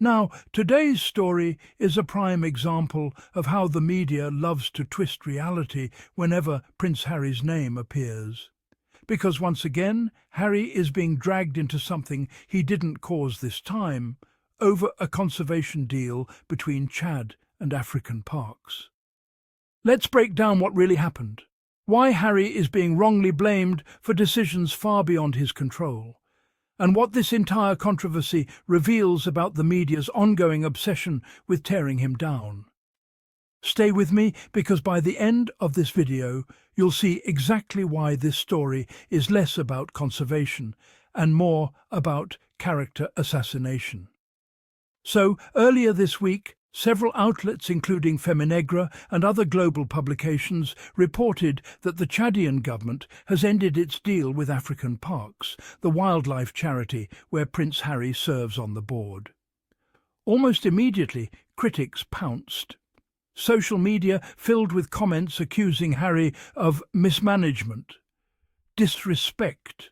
Now, today's story is a prime example of how the media loves to twist reality whenever Prince Harry's name appears. Because once again, Harry is being dragged into something he didn't cause this time, over a conservation deal between Chad and African parks. Let's break down what really happened. Why Harry is being wrongly blamed for decisions far beyond his control, and what this entire controversy reveals about the media's ongoing obsession with tearing him down. Stay with me, because by the end of this video, you'll see exactly why this story is less about conservation and more about character assassination. So, earlier this week, several outlets, including Feminegra and other global publications, reported that the Chadian government has ended its deal with African Parks, the wildlife charity where Prince Harry serves on the board. Almost immediately, critics pounced. Social media filled with comments accusing Harry of mismanagement, disrespect,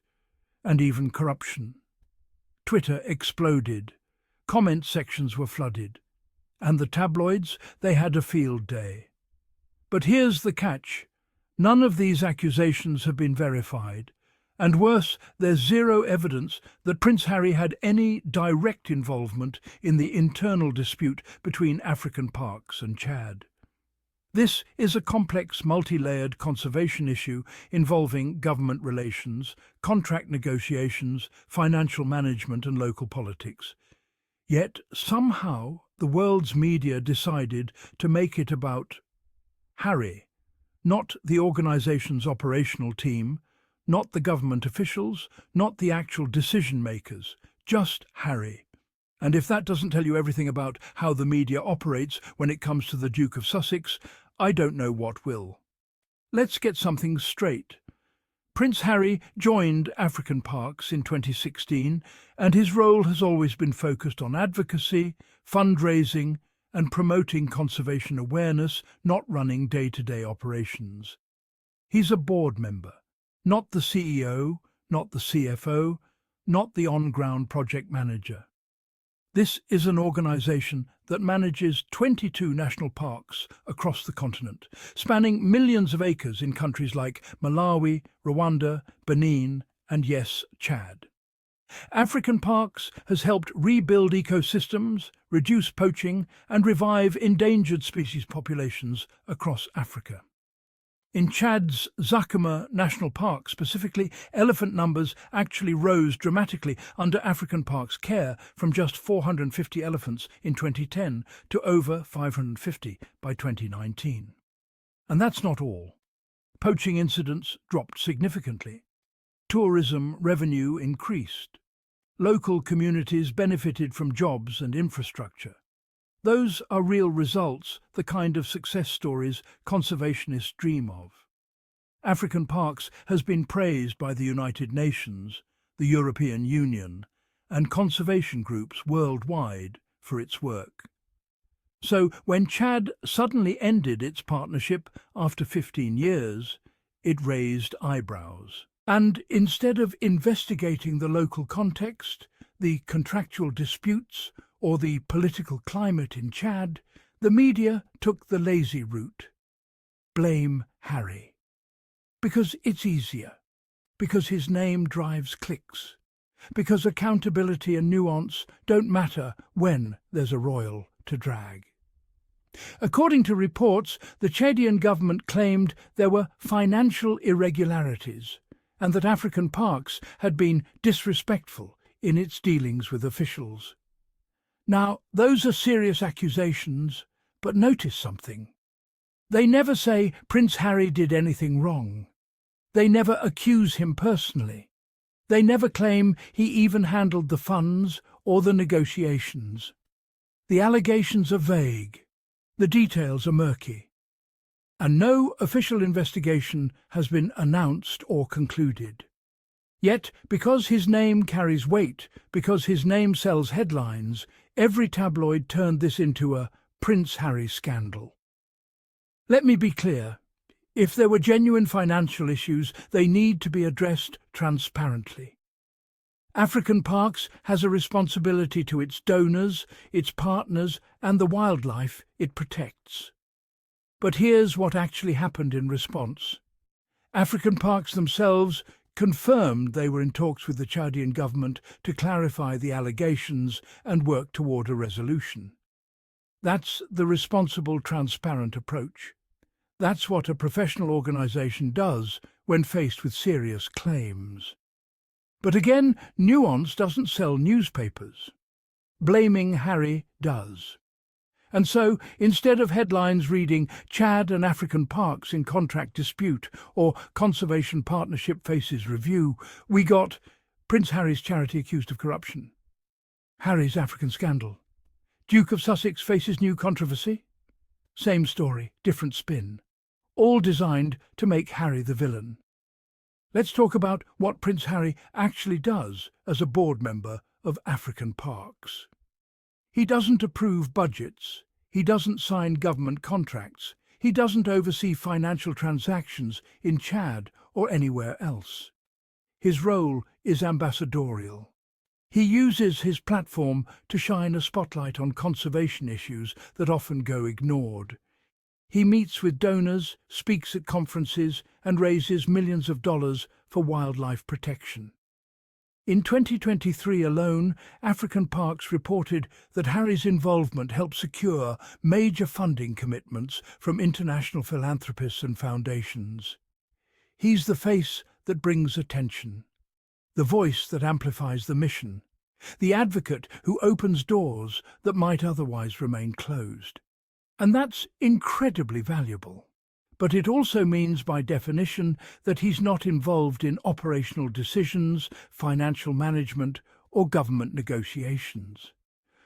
and even corruption. Twitter exploded. Comment sections were flooded. And the tabloids, they had a field day. But here's the catch. None of these accusations have been verified. And worse, there's zero evidence that Prince Harry had any direct involvement in the internal dispute between African parks and Chad. This is a complex, multi-layered conservation issue involving government relations, contract negotiations, financial management and local politics. Yet, somehow, the world's media decided to make it about Harry, not the organization's operational team, not the government officials, not the actual decision-makers, just Harry. And if that doesn't tell you everything about how the media operates when it comes to the Duke of Sussex, I don't know what will. Let's get something straight. Prince Harry joined African Parks in 2016, and his role has always been focused on advocacy, fundraising, and promoting conservation awareness, not running day-to-day operations. He's a board member, not the CEO, not the CFO, not the on-ground project manager. This is an organization that manages 22 national parks across the continent, spanning millions of acres in countries like Malawi, Rwanda, Benin, and yes, Chad. African Parks has helped rebuild ecosystems, reduce poaching, and revive endangered species populations across Africa. In Chad's Zakama National Park specifically, elephant numbers actually rose dramatically under African Park's care, from just 450 elephants in 2010 to over 550 by 2019. And that's not all. Poaching incidents dropped significantly. Tourism revenue increased. Local communities benefited from jobs and infrastructure. Those are real results, the kind of success stories conservationists dream of. African Parks has been praised by the United Nations, the European Union, and conservation groups worldwide for its work. So when Chad suddenly ended its partnership after 15 years, it raised eyebrows. And instead of investigating the local context, the contractual disputes, or the political climate in Chad, the media took the lazy route. Blame Harry. Because it's easier. Because his name drives clicks. Because accountability and nuance don't matter when there's a royal to drag. According to reports, the Chadian government claimed there were financial irregularities and that African Parks had been disrespectful in its dealings with officials. Now, those are serious accusations, but notice something. They never say Prince Harry did anything wrong. They never accuse him personally. They never claim he even handled the funds or the negotiations. The allegations are vague. The details are murky. And no official investigation has been announced or concluded. Yet, because his name carries weight, because his name sells headlines, every tabloid turned this into a Prince Harry scandal. Let me be clear. If there were genuine financial issues, they need to be addressed transparently. African Parks has a responsibility to its donors, its partners, and the wildlife it protects. But here's what actually happened in response. African Parks themselves confirmed they were in talks with the Chadian government to clarify the allegations and work toward a resolution. That's the responsible, transparent approach. That's what a professional organisation does when faced with serious claims. But again, nuance doesn't sell newspapers. Blaming Harry does. And so, instead of headlines reading "Chad and African Parks in contract dispute" or "Conservation Partnership faces review," we got "Prince Harry's charity accused of corruption," "Harry's African scandal," "Duke of Sussex faces new controversy." Same story, different spin. All designed to make Harry the villain. Let's talk about what Prince Harry actually does as a board member of African Parks. He doesn't approve budgets. He doesn't sign government contracts. He doesn't oversee financial transactions in Chad or anywhere else. His role is ambassadorial. He uses his platform to shine a spotlight on conservation issues that often go ignored. He meets with donors, speaks at conferences, and raises millions of dollars for wildlife protection. In 2023 alone, African Parks reported that Harry's involvement helped secure major funding commitments from international philanthropists and foundations. He's the face that brings attention, the voice that amplifies the mission, the advocate who opens doors that might otherwise remain closed. And that's incredibly valuable. But it also means, by definition, that he's not involved in operational decisions, financial management, or government negotiations.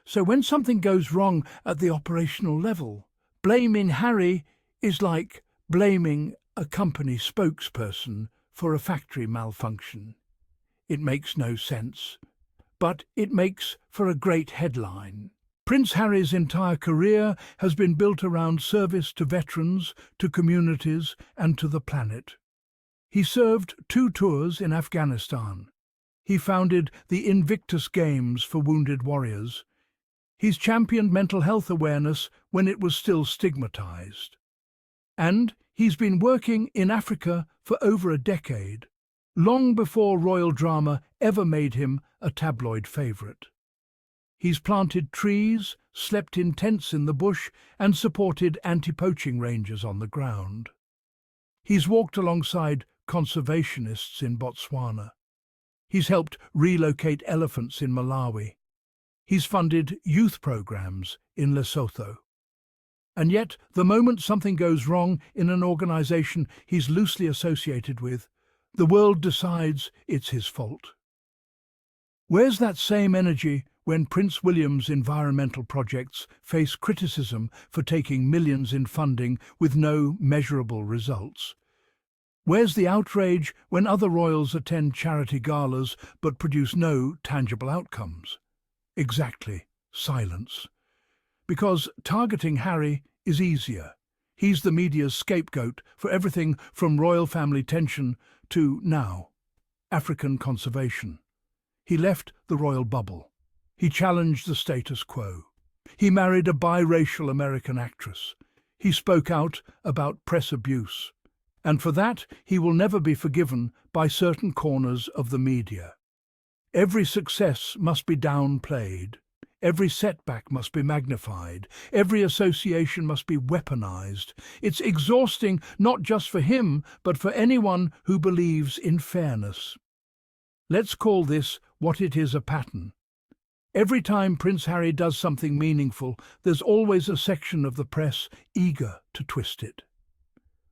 So when something goes wrong at the operational level, blaming Harry is like blaming a company spokesperson for a factory malfunction. It makes no sense, but it makes for a great headline. Prince Harry's entire career has been built around service to veterans, to communities, and to the planet. He served 2 tours in Afghanistan. He founded the Invictus Games for wounded warriors. He's championed mental health awareness when it was still stigmatized. And he's been working in Africa for over a decade, long before royal drama ever made him a tabloid favorite. He's planted trees, slept in tents in the bush, and supported anti-poaching rangers on the ground. He's walked alongside conservationists in Botswana. He's helped relocate elephants in Malawi. He's funded youth programs in Lesotho. And yet, the moment something goes wrong in an organization he's loosely associated with, the world decides it's his fault. Where's that same energy when Prince William's environmental projects face criticism for taking millions in funding with no measurable results? Where's the outrage when other royals attend charity galas but produce no tangible outcomes? Exactly, silence. Because targeting Harry is easier. He's the media's scapegoat for everything from royal family tension to, now, African conservation. He left the royal bubble. He challenged the status quo. He married a biracial American actress. He spoke out about press abuse. And for that, he will never be forgiven by certain corners of the media. Every success must be downplayed. Every setback must be magnified. Every association must be weaponized. It's exhausting not just for him, but for anyone who believes in fairness. Let's call this what it is: a pattern. Every time Prince Harry does something meaningful, there's always a section of the press eager to twist it.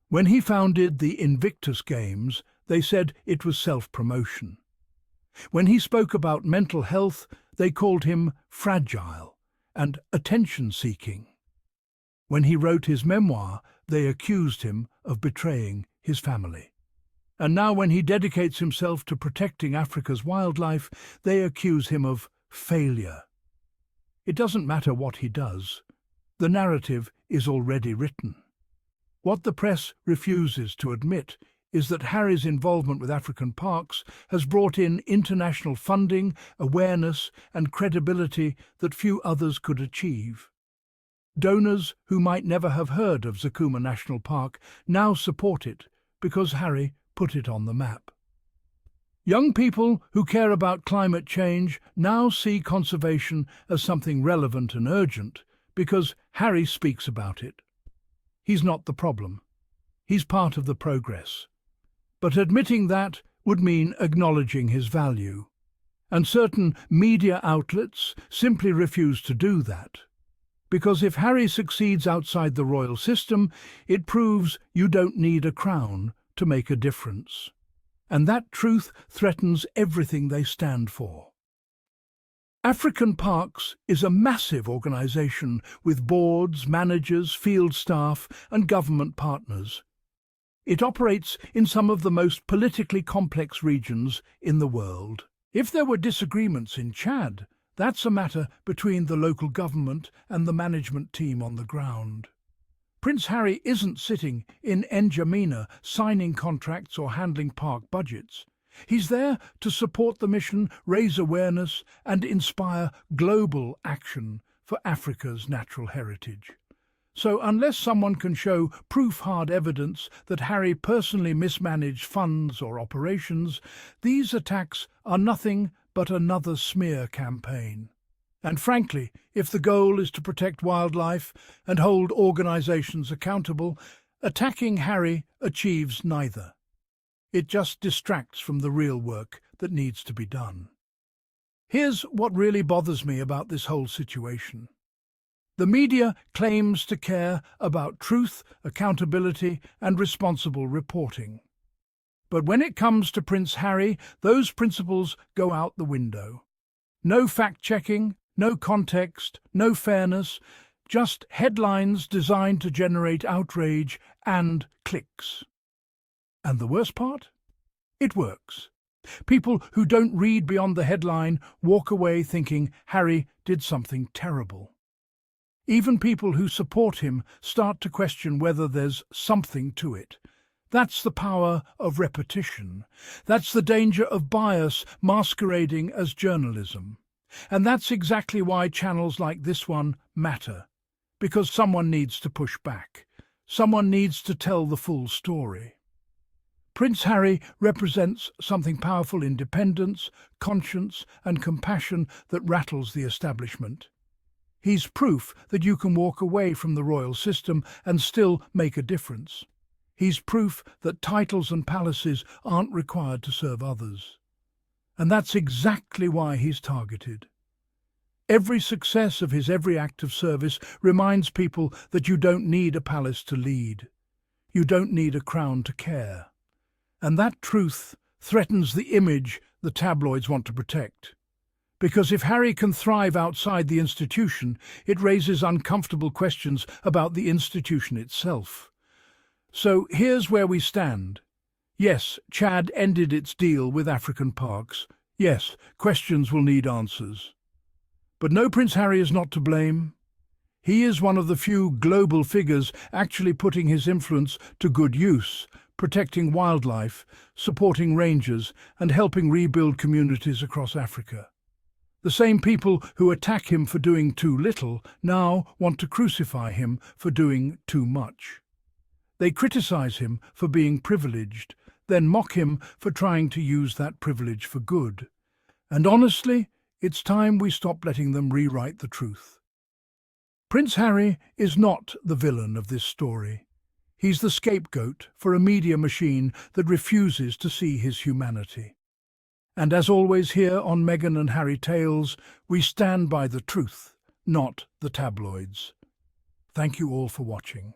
When he founded the Invictus Games, they said it was self-promotion. When he spoke about mental health, they called him fragile and attention-seeking. When he wrote his memoir, they accused him of betraying his family. And now when he dedicates himself to protecting Africa's wildlife, they accuse him of failure. It doesn't matter what he does. The narrative is already written. What the press refuses to admit is that Harry's involvement with African parks has brought in international funding, awareness and credibility that few others could achieve. Donors who might never have heard of Zakuma National Park now support it because Harry put it on the map. Young people who care about climate change now see conservation as something relevant and urgent because Harry speaks about it. He's not the problem. He's part of the progress. But admitting that would mean acknowledging his value. And certain media outlets simply refuse to do that. Because if Harry succeeds outside the royal system, it proves you don't need a crown to make a difference. And that truth threatens everything they stand for. African Parks is a massive organisation with boards, managers, field staff and government partners. It operates in some of the most politically complex regions in the world. If there were disagreements in Chad, that's a matter between the local government and the management team on the ground. Prince Harry isn't sitting in N'Djamena signing contracts or handling park budgets. He's there to support the mission, raise awareness and inspire global action for Africa's natural heritage. So unless someone can show proof-hard evidence that Harry personally mismanaged funds or operations, these attacks are nothing but another smear campaign. And frankly, if the goal is to protect wildlife and hold organisations accountable, attacking Harry achieves neither. It just distracts from the real work that needs to be done. Here's what really bothers me about this whole situation. The media claims to care about truth, accountability and responsible reporting. But when it comes to Prince Harry, those principles go out the window. No fact-checking, no context, no fairness, just headlines designed to generate outrage and clicks. And the worst part? It works. People who don't read beyond the headline walk away thinking Harry did something terrible. Even people who support him start to question whether there's something to it. That's the power of repetition. That's the danger of bias masquerading as journalism. And that's exactly why channels like this one matter. Because someone needs to push back. Someone needs to tell the full story. Prince Harry represents something powerful: independence, conscience and compassion that rattles the establishment. He's proof that you can walk away from the royal system and still make a difference. He's proof that titles and palaces aren't required to serve others. And that's exactly why he's targeted. Every success of his every act of service reminds people that you don't need a palace to lead. You don't need a crown to care. And that truth threatens the image the tabloids want to protect. Because if Harry can thrive outside the institution, it raises uncomfortable questions about the institution itself. So here's where we stand. Yes, Chad ended its deal with African parks. Yes, questions will need answers. But no, Prince Harry is not to blame. He is one of the few global figures actually putting his influence to good use, protecting wildlife, supporting rangers, and helping rebuild communities across Africa. The same people who attack him for doing too little now want to crucify him for doing too much. They criticize him for being privileged, then mock him for trying to use that privilege for good. And honestly, it's time we stop letting them rewrite the truth. Prince Harry is not the villain of this story. He's the scapegoat for a media machine that refuses to see his humanity. And as always here on Meghan and Harry Tales, we stand by the truth, not the tabloids. Thank you all for watching.